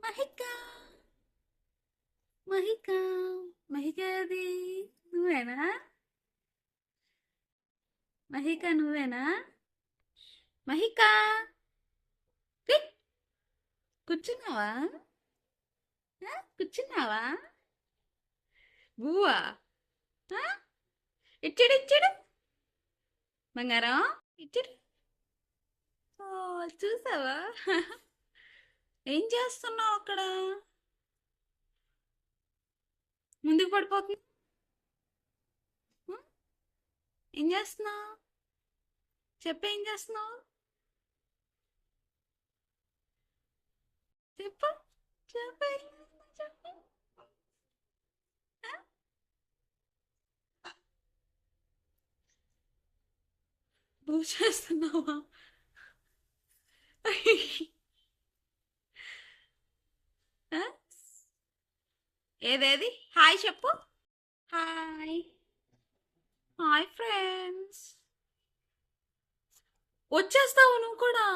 మహిక మహిక మహిక అది నువ్వేనా? మహిక నువ్వేనా? మహిక కి, కూర్చున్నావా? కూర్చున్నావా? బువ్వా ఇచ్చాడు ఇచ్చాడు బంగారం ఇచ్చాడు. ఓ చూసావా? ఏం చేస్తున్నావు అక్కడ? ముందుకు పడిపోతుంది. ఏం చేస్తున్నావు? చెప్పేం చేస్తున్నావు? చెప్పు చెప్పు చెప్పు. నువ్వు చేస్తున్నావా? ఏదేది హాయ్ చెప్పు. Hi hi friends. వచ్చేస్తావు నువ్వు కూడా.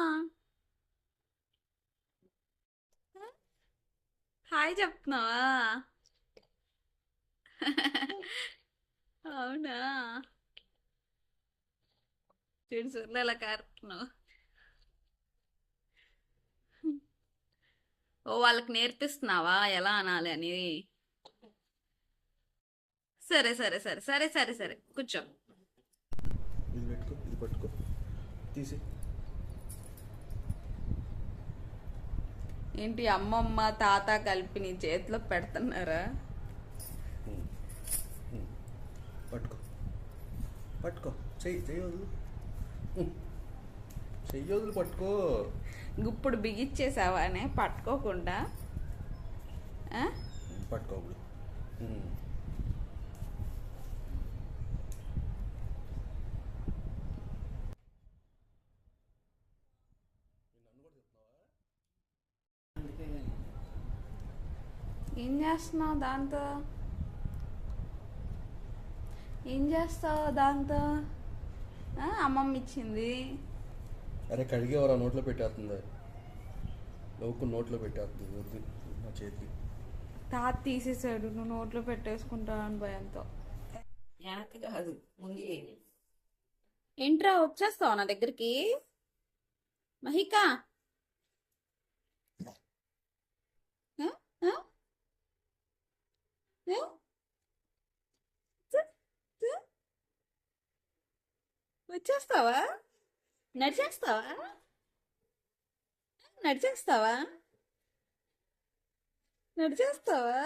హాయ్ చెప్తున్నావా? అవునా? చూడు చూడలే ఎలా కారుతున్నావు. ఓ వాళ్ళకి నేర్పిస్తున్నావా ఎలా అనాలి అని? సరే సరే సరే సరే సరే సరే కూర్చో. ఇది పెట్టుకో, ఇది పట్టుకో, తీసి. ఏంటి అమ్మమ్మ తాత కలిపి నీ చేతిలో పెడుతున్నారా? పట్టుకో పట్టుకో, చెయ్యి చెయ్యి వదులు, చెయ్యి వదులు, పట్టుకో. ఇప్పుడు బిగిచ్చేసావానే పట్టుకోకుండా. పట్టుకో ఇప్పుడు. ఏం చేస్తున్నావు దాంతో? ఏం చేస్తావు దాంతో? అమ్మమ్మ ఇచ్చింది. అరే కడిగేవరా, నోట్లో పెట్టేస్తుంది. లోపు నోట్లో పెట్టేస్తుంది, వద్దు నా చేతికి. తాత తీసేసాడు, నువ్వు నోట్లో పెట్టేసుకుంటావు అని భయంతో. వెనక కాదు ముందు ఏంట్రా వచ్చేస్తావు నా దగ్గరికి? మహికా వచ్చేస్తావా? నడిచేస్తావా? నడిచేస్తావా? నడిచేస్తావా?